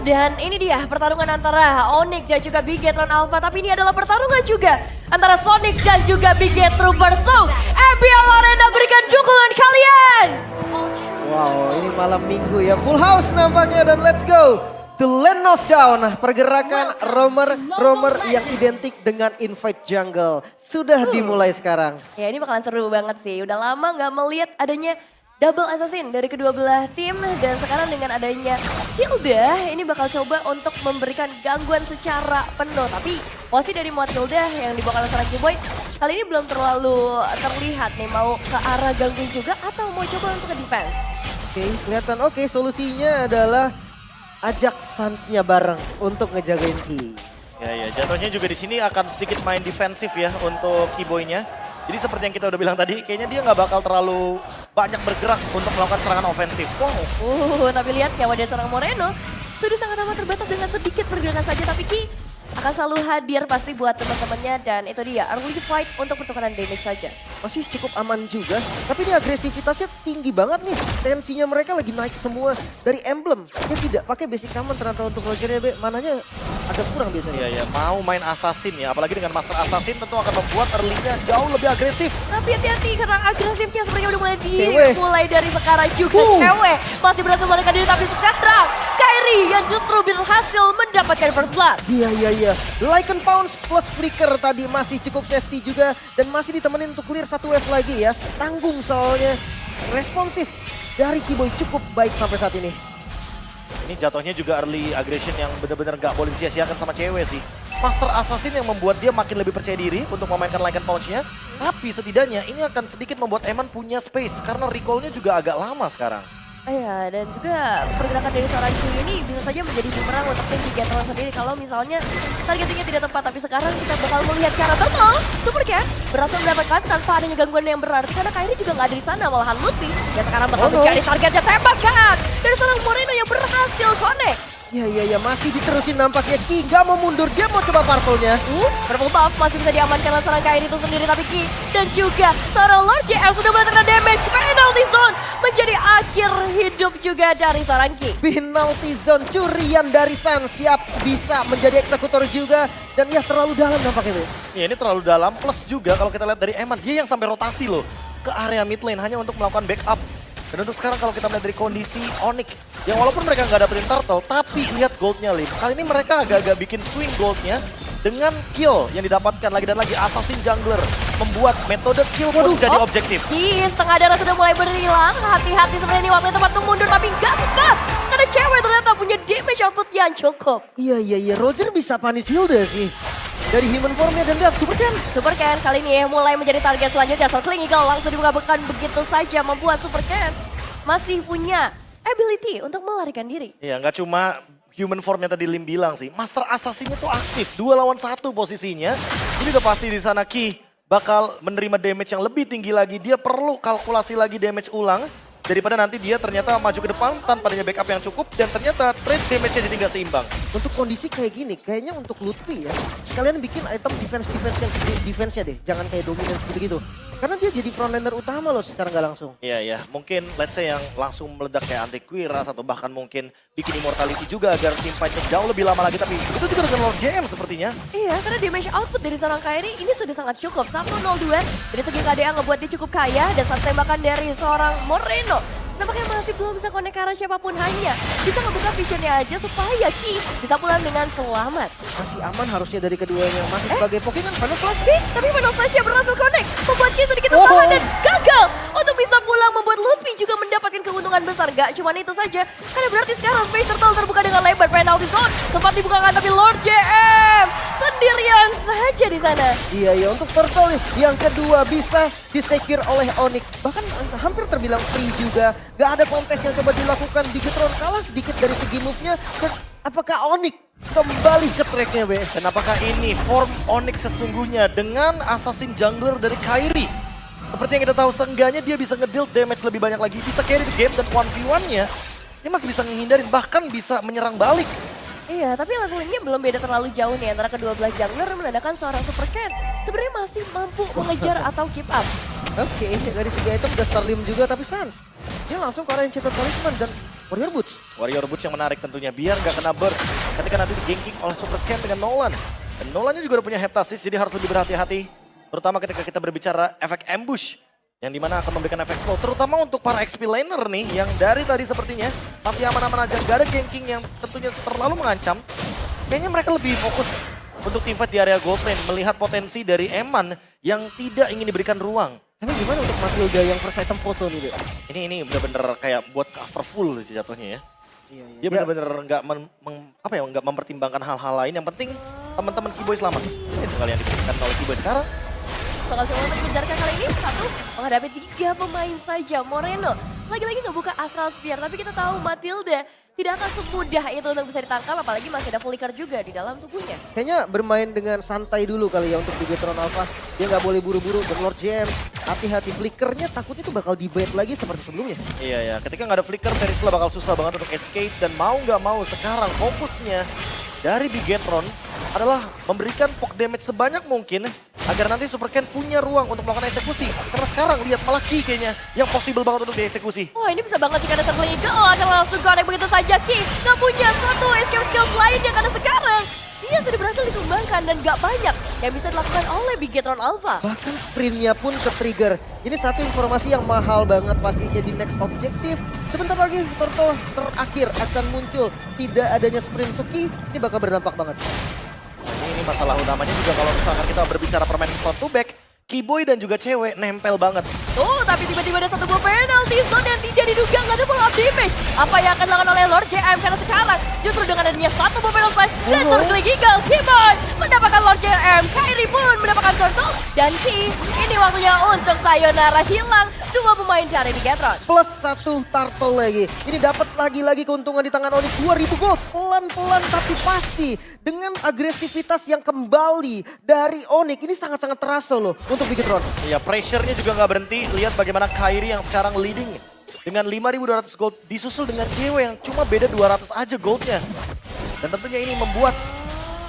Dan ini dia pertarungan antara Onyx dan juga Bigetron Alpha. Tapi ini adalah pertarungan juga antara Sonic dan juga Biget Trooper. So, MPL Arena berikan dukungan kalian. Wow, ini malam minggu ya. Full house nampaknya dan let's go. The Land of Dawn, pergerakan romer yang identik dengan invite jungle. Sudah dimulai sekarang. Ya ini bakalan seru banget sih. Udah lama nggak melihat adanya double assassin dari kedua belah tim. Dan sekarang dengan adanya Hilda, ini bakal coba untuk memberikan gangguan secara penuh. Tapi posisi dari Muat Hilda yang dibawa oleh seorang Kiboy kali ini belum terlalu terlihat nih. Mau ke arah gangguin juga atau mau coba untuk ke defense. Oke, kelihatan oke. Solusinya adalah ajak Suns-nya bareng untuk ngejagain Ki. Ya, jatuhnya juga di sini akan sedikit main defensif ya untuk Kiboy-nya. Jadi seperti yang kita udah bilang tadi, kayaknya dia nggak bakal terlalu banyak bergerak untuk melakukan serangan ofensif. Wow. Tapi lihat nyawa dari seorang Moreno sudah sangat amat terbatas dengan sedikit pergerakan saja. Tapi Ki akan selalu hadir pasti buat teman-temannya. Dan itu dia, early fight untuk pertukaran damage saja. Masih cukup aman juga, tapi ini agresivitasnya tinggi banget nih. Tensinya mereka lagi naik semua dari emblem. Dia tidak pakai basic common ternyata untuk Roger ya, Be. Mananya agak kurang biasanya. Iya, mau main assassin ya. Apalagi dengan master assassin tentu akan membuat early-nya jauh lebih agresif. Tapi hati-hati karena agresifnya sepertinya udah mulai Cewek. mulai dari sekarang juga cewek. Masih berhasil melarikan diri tapi sekarang Kairi yang justru berhasil mendapatkan first blood. Iya. Lycan Pounce plus Flicker tadi masih cukup safety juga. Dan masih ditemenin untuk clear satu wave lagi ya. Tanggung soalnya. Responsif dari Kiboy cukup baik sampai saat ini. Ini jatuhnya juga early aggression yang benar-benar gak boleh disia-siakan sama cewek sih. Master Assassin yang membuat dia makin lebih percaya diri untuk memainkan Lycan Punch-nya. Tapi setidaknya ini akan sedikit membuat Eman punya space karena recall-nya juga agak lama sekarang. Iya, dan juga pergerakan dari seorang Ki ini bisa saja menjadi bumerang untuk tim Bigetron sendiri kalau misalnya targetingnya tidak tepat. Tapi sekarang kita bakal melihat cara betul Super Cat berhasil mendapatkan tanpa adanya gangguan yang berarti karena Kairi juga nggak ada di sana, malahan Lutfi yang sekarang bakal menjadi targetnya tembakan dari seorang Moreno yang berhasil connect. Iya, masih diterusin nampaknya. Ki gak mau mundur, dia mau coba purple-nya. Purple buff masih bisa diamankan oleh seorang Kairi itu sendiri. Tapi Ki dan juga seorang Lord JR sudah mulai terkena damage. Penalty zone menjadi akhir hidup juga dari seorang Ki. Penalty zone curian dari Sun siap bisa menjadi eksekutor juga. Dan ya terlalu dalam nampaknya. Ya ini terlalu dalam plus juga kalau kita lihat dari Eman. Dia yang sampai rotasi loh ke area mid lane hanya untuk melakukan backup. Dan untuk sekarang kalau kita melihat dari kondisi Onyx, yang walaupun mereka nggak dapetin turtle, tapi lihat goldnya Lim. Kali ini mereka agak-agak bikin swing goldnya dengan kill yang didapatkan lagi dan lagi. Assassin Jungler membuat metode kill pun jadi objektif. Ki setengah darah sudah mulai berhilang. Hati-hati sebenarnya ini waktu tempat untuk mundur tapi nggak sempat. Karena cewek ternyata punya damage output yang cukup. Iya. Roger bisa punish Hilda sih. Dari human formnya dan dia Super Cat kali ini mulai menjadi target selanjutnya. Circling Eagle langsung dibuka-bukaan begitu saja membuat Super Cat masih punya ability untuk melarikan diri. Iya, nggak cuma human formnya tadi Lim bilang sih, Master Assassin-nya tuh aktif, 2 lawan 1 posisinya. Ini udah pasti di sana Ki bakal menerima damage yang lebih tinggi lagi. Dia perlu kalkulasi lagi damage ulang daripada nanti dia ternyata maju ke depan tanpa adanya backup yang cukup dan ternyata trade damage-nya jadi nggak seimbang. Untuk kondisi kayak gini, kayaknya untuk Lutfi ya, sekalian bikin item defense-defense yang defense-nya deh. Jangan kayak dominance gitu-gitu. Karena dia jadi frontliner utama loh secara nggak langsung. Iya, mungkin let's say yang langsung meledak kayak Antiquiras atau bahkan mungkin bikin immortality juga agar team fight-nya jauh lebih lama lagi. Tapi itu juga dengan Lord JM sepertinya. Iya, karena damage output dari seorang Kairi ini sudah sangat cukup. 1-0-2 dari segi KDA ngebuat dia cukup kaya dan saat tembakan dari seorang Moreno nampaknya masih belum bisa connect ke arah siapapun, hanya bisa ngebuka visionnya aja supaya Ki bisa pulang dengan selamat. Masih aman harusnya dari keduanya. Masih sebagai Pokemon Final Flash. Tapi Final Flash-nya berhasil connect, membuat Ki sedikit tertahan dan gagal untuk bisa pulang, membuat Lutfi juga mendapatkan keuntungan besar. Gak cuma itu saja, karena berarti sekarang Space Turtle terbuka dengan lebar. Penalty zone sempat dibukakan tapi Lord JM sendirian saja di sana. Iya, untuk Turtle yang kedua bisa disecure oleh Onyx. Bahkan hampir terbilang free juga. Gak ada kontes yang coba dilakukan. Bigetron kalah sedikit dari segi move-nya. Dan apakah Onyx kembali ke tracknya, Be? Dan apakah ini form Onyx sesungguhnya dengan Assassin Jungler dari Kairi? Seperti yang kita tahu, seenggaknya dia bisa ngedeal damage lebih banyak lagi. Bisa carry the game dan 1v1-nya dia masih bisa menghindarin, bahkan bisa menyerang balik. Iya, tapi levelingnya belum beda terlalu jauh nih antara kedua belah jungler, menandakan seorang Super Cat sebenarnya masih mampu mengejar atau keep up. Oke, dari segi item udah Starlim juga, tapi Sans dia langsung ke arah Enchanted Talisman dan Warrior Boots. Warrior Boots yang menarik tentunya biar nggak kena burst ketika nanti di-ganking oleh Super Ken dengan Nolan. Dan Nolannya juga udah punya heptasis jadi harus lebih berhati-hati. Terutama ketika kita berbicara efek ambush. Yang dimana akan memberikan efek slow. Terutama untuk para XP laner nih yang dari tadi sepertinya masih aman-aman aja. Gak ada ganking yang tentunya terlalu mengancam. Kayaknya mereka lebih fokus untuk teamfight di area gold lane. Melihat potensi dari Eman yang tidak ingin diberikan ruang. Tapi gimana untuk Matilda yang first item foto nih, Dek? Ini bener-bener kayak buat cover full jatuhnya ya. Iya, iya. Dia benar-benar nggak mempertimbangkan hal-hal lain. Yang penting teman-teman Keyboy selamat. Itu kalian diberikan oleh Keyboy sekarang. Bakal coba untuk mengejarkan kali ini satu menghadapi 3 pemain saja. Moreno lagi-lagi ngebuka Astral Sphere, tapi kita tahu Matilda tidak akan semudah itu untuk bisa ditangkap, apalagi masih ada flicker juga di dalam tubuhnya. Kayaknya bermain dengan santai dulu kali ya untuk Bigetron Alpha. Dia nggak boleh buru-buru, Lord JM. Hati-hati flickernya takutnya tuh bakal dibait lagi seperti sebelumnya. Iya ya, ketika nggak ada flicker, Terisla bakal susah banget untuk escape. Dan mau nggak mau sekarang fokusnya dari Bigetron adalah memberikan poke damage sebanyak mungkin agar nanti Super Ken punya ruang untuk melakukan eksekusi. Karena sekarang lihat malah Ki kayaknya yang possible banget untuk dieksekusi. Wah, ini bisa banget jika ada terlegal, akan langsung connect begitu saja. Ki nggak punya satu escape skill lainnya karena sekarang dia sudah berhasil ditumbangkan dan gak banyak yang bisa dilakukan oleh Bigetron Alpha. Bahkan sprintnya pun ke trigger. Ini satu informasi yang mahal banget pastinya di next objektif. Sebentar lagi turtle terakhir akan muncul. Tidak adanya sprint to Ki, ini bakal berdampak banget. Nah, ini masalah utamanya juga kalau misalkan kita berbicara permainan front to back, Keyboy dan juga cewek nempel banget. Tuh, tapi tiba-tiba ada satu buah penalty zone yang tidak diduga, nggak ada follow up damage. Apa yang akan dilakukan oleh Lord JM karena sekarang justru dengan adanya satu buah penalty flash dan Circling Eagle, Keyboy mendapatkan Lord JM, Kairi pun mendapatkan turtle, dan Ki ini waktunya untuk sayonara hilang dua pemain dari Bigetron. Plus satu turtle lagi. Ini dapat lagi-lagi keuntungan di tangan Onyx 2000 gold. Pelan-pelan tapi pasti. Dengan agresivitas yang kembali dari Onyx. Ini sangat-sangat terasa loh untuk Bigetron. Iya, pressure-nya juga nggak berhenti. Lihat bagaimana Kairi yang sekarang leading dengan 5.200 gold disusul dengan cewek yang cuma beda 200 aja goldnya. Dan tentunya ini membuat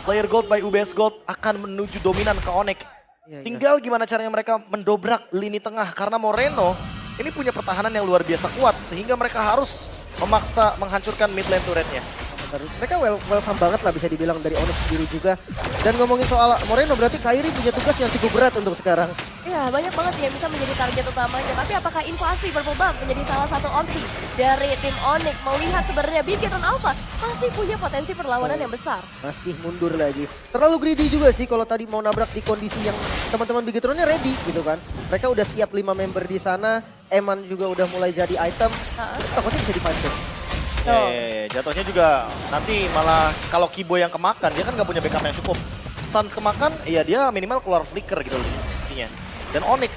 player gold by UBS Gold akan menuju dominan ke Onyx. Iya, iya. Tinggal gimana caranya mereka mendobrak lini tengah karena Moreno ini punya pertahanan yang luar biasa kuat sehingga mereka harus memaksa menghancurkan mid lane turretnya. Mereka welcome banget lah bisa dibilang dari Onyx sendiri juga. Dan ngomongin soal Moreno berarti Kairi punya tugas yang cukup berat untuk sekarang. Ya, banyak banget yang bisa menjadi target utamanya. Tapi apakah invasi Purple Bomb menjadi salah satu opsi dari tim Onyx melihat sebenarnya Bigetron Alpha masih punya potensi perlawanan yang besar. Masih mundur lagi. Terlalu greedy juga sih kalau tadi mau nabrak di kondisi yang teman-teman Bigetronnya ready gitu kan. Mereka udah siap 5 member di sana. Eman juga udah mulai jadi item. Takutnya bisa dipancing. Jatuhnya juga nanti malah kalau Keyboy yang kemakan, dia kan nggak punya backup yang cukup. Suns kemakan, ya dia minimal keluar flicker gitu loh intinya. Dan Onyx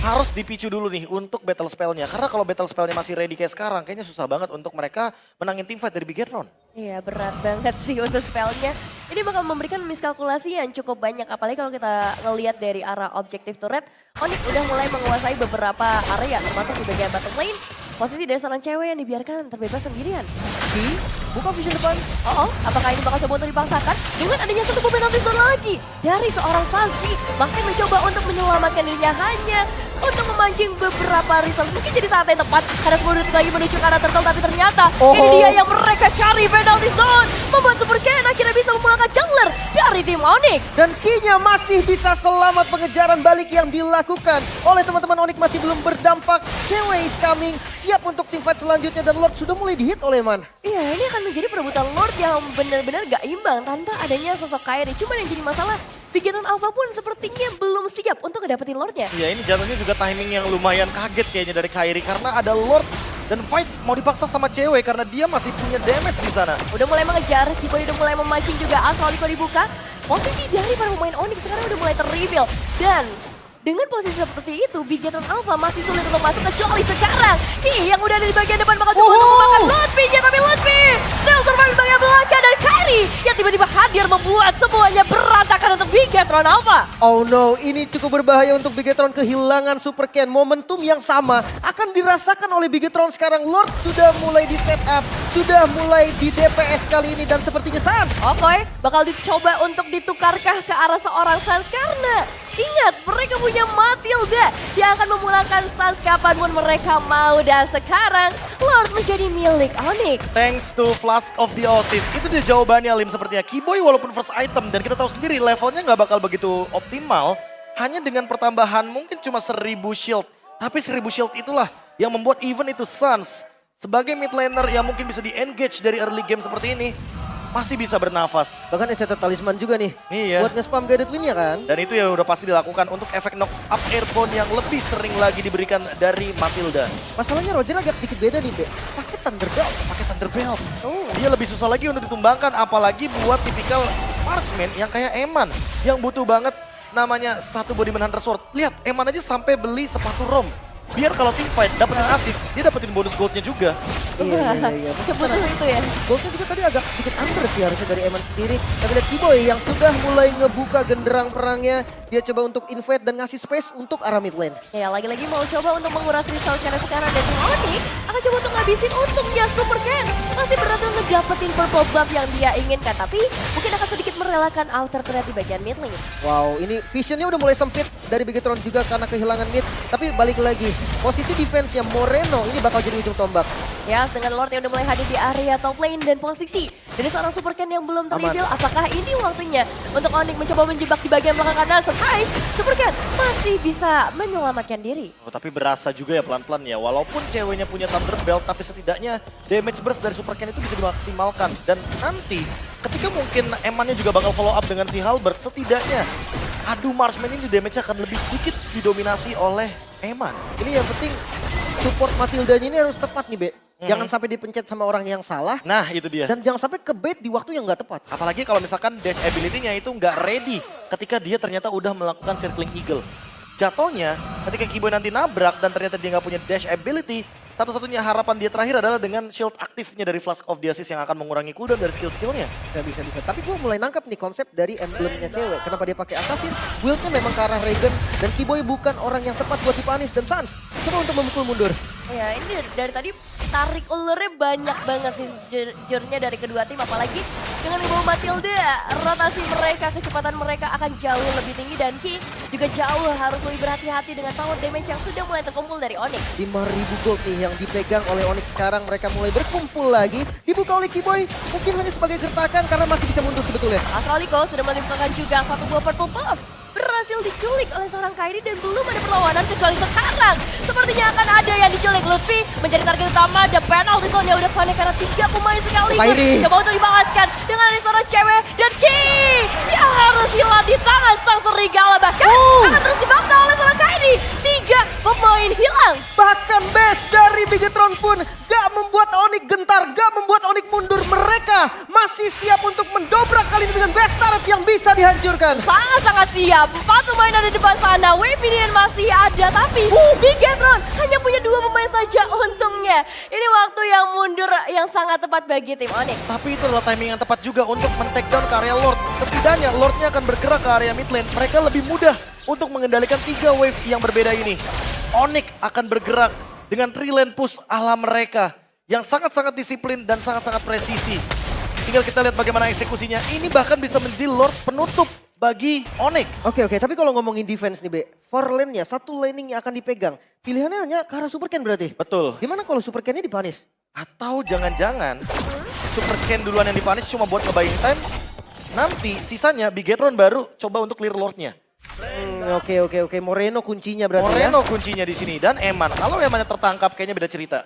harus dipicu dulu nih untuk battle spellnya. Karena kalau battle spellnya masih ready kayak sekarang, kayaknya susah banget untuk mereka menangin teamfight dari Bigetron. Iya, berat banget sih untuk spellnya. Ini bakal memberikan miskalkulasi yang cukup banyak. Apalagi kalau kita ngelihat dari arah objektif turret, Onyx udah mulai menguasai beberapa area, termasuk di bagian bottom lane. Posisi dari seorang cewek yang dibiarkan terbebas sendirian. Buka vision depan. Apakah ini bakal coba untuk dipaksakan? Dengan adanya satu penalti zone lagi dari seorang Sansky. Masih mencoba untuk menyelamatkan dirinya hanya untuk memancing beberapa resource. Mungkin jadi saat yang tepat karena 10 detik lagi menuju ke arah turtle. Tapi ternyata ini dia yang mereka cari, penalti zone. Membuat Super Ken akhirnya bisa memulangkan jungler dari tim Onyx. Dan Ki-nya masih bisa selamat, pengejaran balik yang dilakukan oleh teman-teman Onyx masih belum berdampak. Cewek is coming, siap untuk teamfight selanjutnya dan Lord sudah mulai dihit oleh Man. Iya, ini akan menjadi perebutan Lord yang benar-benar gak imbang tanpa adanya sosok Kairi. Cuman yang jadi masalah, Bigetron Alpha pun sepertinya belum siap untuk ngedapetin Lordnya. Iya, ini jatuhnya juga timing yang lumayan kaget kayaknya dari Kairi karena ada Lord dan fight mau dipaksa sama cewek karena dia masih punya damage di sana. Udah mulai mengejar, Keyboy udah mulai memancing juga, Astral Echo dibuka. Posisi dari para pemain Onyx sekarang udah mulai ter-reveal. Dan dengan posisi seperti itu, Bigetron Alpha masih sulit untuk masuk kecuali sekarang. Ki yang udah ada di bagian depan bakal coba untuk memakan Lutfi-nya, tapi Lutfi still survive di bagian belakang dan Kairi yang tiba-tiba hadir membuat semuanya berantakan untuk Bigetron Alpha. Oh no, ini cukup berbahaya untuk Bigetron, kehilangan Super Ken. Momentum yang sama akan dirasakan oleh Bigetron sekarang. Lord sudah mulai di setup, sudah mulai di DPS kali ini dan sepertinya Sans. Oke, bakal dicoba untuk ditukarkah ke arah seorang Sans karena Ingat, mereka punya Matilda yang akan memulangkan Suns kapanpun mereka mau. Dan sekarang, Lord menjadi milik Onyx. Thanks to Flask of the Oasis. Itu dia jawabannya Lim sepertinya. Keyboy walaupun first item dan kita tahu sendiri levelnya nggak bakal begitu optimal. Hanya dengan pertambahan mungkin cuma 1000 shield. Tapi 1000 shield itulah yang membuat even itu Suns sebagai mid laner yang mungkin bisa di-engage dari early game seperti ini. Masih bisa bernafas. Bahkan enceted talisman juga nih. Iya. Buat nge-spam guided win-nya kan. Dan itu ya udah pasti dilakukan untuk efek knock up airborne yang lebih sering lagi diberikan dari Matilda. Masalahnya Roger agak sedikit beda nih, Be. Pakai Thunderbelt. Pakai Thunderbelt. Dia lebih susah lagi untuk ditumbangkan, apalagi buat tipikal marksman yang kayak Eman. Yang butuh banget namanya satu Bodyman Hunter Sword. Lihat, Eman aja sampai beli sepatu rom. Biar kalau team fight dapetin assist, dia dapetin bonus goldnya juga. Iya. Sebutuh itu ya. Goldnya juga tadi agak sedikit under sih harusnya dari Eman sendiri. Tapi lihat Keyboy yang sudah mulai ngebuka genderang perangnya. Dia coba untuk invade dan ngasih space untuk arah mid lane. Ya, lagi-lagi mau coba untuk menguras resource karena sekarang dan tim Onyx akan coba untuk ngabisin untungnya Super Ken. Masih berat untuk ngedapetin purple buff yang dia inginkan, tapi mungkin akan sedikit merelakan outer turret di bagian mid lane. Wow, ini visionnya udah mulai sempit dari Bigetron juga karena kehilangan mid. Tapi balik lagi, posisi defense-nya Moreno ini bakal jadi ujung tombak. Ya, dengan Lord yang udah mulai hadir di area top lane dan posisi dari seorang Super Ken yang belum ter-reveal. Apakah ini waktunya untuk Onyx mencoba menjebak di bagian belakang kanan? Sometimes Super Ken masih bisa menyelamatkan diri. Oh, tapi berasa juga ya pelan-pelan ya. Walaupun ceweknya punya Thunderbelt, tapi setidaknya damage burst dari Super Ken itu bisa dimaksimalkan. Dan nanti ketika mungkin Emannya juga bakal follow up dengan si Halberd, setidaknya adu marksman ini damage akan lebih sedikit didominasi oleh Eman. Ini yang penting support Matildanya ini harus tepat nih, Be. Jangan sampai dipencet sama orang yang salah. Nah, itu dia. Dan jangan sampai ke bait di waktu yang nggak tepat. Apalagi kalau misalkan dash ability-nya itu nggak ready ketika dia ternyata udah melakukan circling eagle. Jatuhnya ketika Keyboy nanti nabrak dan ternyata dia nggak punya dash ability, satu-satunya harapan dia terakhir adalah dengan shield aktifnya dari Flask of the Oasis yang akan mengurangi cooldown dari skill-skillnya. Bisa. Tapi gue mulai nangkap nih konsep dari emblemnya cewek. Kenapa dia pakai assassin? Build-nya memang ke arah Regen. Dan Keyboy bukan orang yang tepat buat dipanis. Dan Suns coba untuk memukul mundur. Ya, ini dari tadi tarik ulurnya banyak banget sih jurnya dari kedua tim. Apalagi dengan membawa Matilda, rotasi mereka, kecepatan mereka akan jauh lebih tinggi. Dan Ki juga jauh harus lebih berhati-hati dengan power damage yang sudah mulai terkumpul dari Onyx. 5.000 gold nih yang dipegang oleh Onyx sekarang. Mereka mulai berkumpul lagi. Dibuka oleh Keyboy mungkin hanya sebagai gertakan karena masih bisa mundur sebetulnya. Astraliko sudah melimpahkan juga satu buah purple buff. Berhasil diculik oleh seorang Kairi dan belum ada perlawanan kecuali sekarang. Sepertinya akan ada yang diculik. Lutfi menjadi target utama. The penalty zone-nya udah connect karena 3 pemain sekaligus. Kairi. Coba untuk dibalaskan dengan ada seorang cewek. Dan Ki yang harus hilang di tangan sang serigala. Bahkan akan terus dibaksa oleh seorang Kairi. 3 pemain hilang. Bahkan base dari Bigetron pun gak membuat Onyx gentar, gak membuat Onyx mundur. Mereka masih siap untuk mendobrak kali ini dengan base turret yang bisa dihancurkan. Sangat-sangat siap. 4 pemain ada di depan sana. WPDN masih ada. Tapi Bigetron hanya punya 2 pemain saja untungnya. Ini waktu yang mundur yang sangat tepat bagi tim Onyx. Tapi itu adalah timing yang tepat juga untuk men-take down ke area Lord. Setidaknya Lordnya akan bergerak ke area mid lane. Mereka lebih mudah untuk mengendalikan 3 wave yang berbeda ini. Onyx akan bergerak dengan 3 lane push ala mereka yang sangat-sangat disiplin dan sangat-sangat presisi. Tinggal kita lihat bagaimana eksekusinya. Ini bahkan bisa menjadi Lord penutup bagi Onyx. Oke, tapi kalau ngomongin defense nih, Be. 4 lane-nya, 1 laning yang akan dipegang. Pilihannya hanya ke arah Super Ken berarti? Betul. Gimana kalau Super Ken-nya dipanis? Atau jangan-jangan Super Ken duluan yang dipanis cuma buat nge-buying time. Nanti sisanya Bigetron baru coba untuk clear Lord-nya. Oke. Moreno kuncinya berarti Moreno kuncinya di sini dan Eman. Kalau Emannya tertangkap kayaknya beda cerita.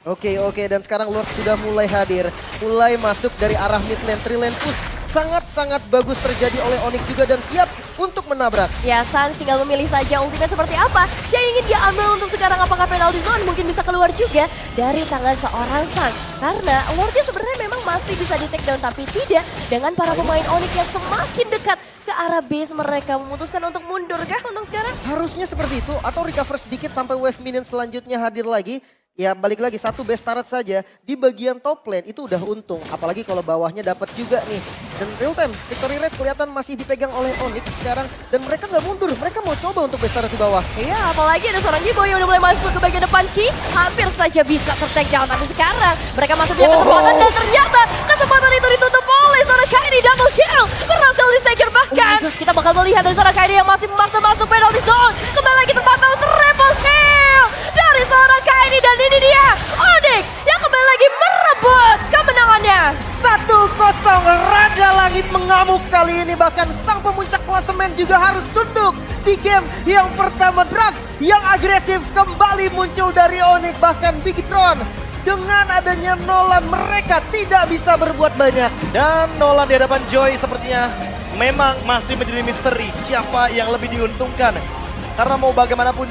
Oke, dan sekarang Lord sudah mulai hadir. Mulai masuk dari arah mid lane, 3 lane push. Sangat-sangat bagus terjadi oleh Onyx juga dan siap untuk menabrak. Ya, Suns tinggal memilih saja ultimate seperti apa yang ingin dia ambil untuk sekarang. Apakah penalty zone mungkin bisa keluar juga dari tangan seorang Suns. Karena Lordnya sebenarnya memang masih bisa di take down, tapi tidak dengan para pemain Onyx yang semakin dekat ke arah base mereka. Memutuskan untuk mundur kah untuk sekarang? Harusnya seperti itu atau recover sedikit sampai wave minion selanjutnya hadir lagi. Ya balik lagi 1 base turret saja di bagian top lane itu udah untung. Apalagi kalau bawahnya dapat juga nih. Dan real time victory rate kelihatan masih dipegang oleh Onyx sekarang. Dan mereka nggak mundur, mereka mau coba untuk base turret di bawah. Iya, apalagi ada seorang Keyboy yang udah mulai masuk ke bagian depan. Ki hampir saja bisa ter-take down. Tapi sekarang mereka masuk punya kesempatan dan ternyata kesempatan itu ditutup oleh seorang Kairi. Double kill berhasil di-secure bahkan Dan kita bakal melihat dari seorang Kairi yang masih memaksa masuk penalty zone. Kembali lagi terpantau triple kill dari seorang Kairi. Dan ini dia Onyx yang kembali lagi merebut kemenangannya. 1-0 Raja Langit mengamuk kali ini, bahkan sang pemuncak klasemen juga harus tunduk di game yang pertama. Draft yang agresif kembali muncul dari Onyx, bahkan Bigetron dengan adanya Nolan mereka tidak bisa berbuat banyak. Dan Nolan di hadapan Joy sepertinya memang masih menjadi misteri siapa yang lebih diuntungkan. Karena mau bagaimanapun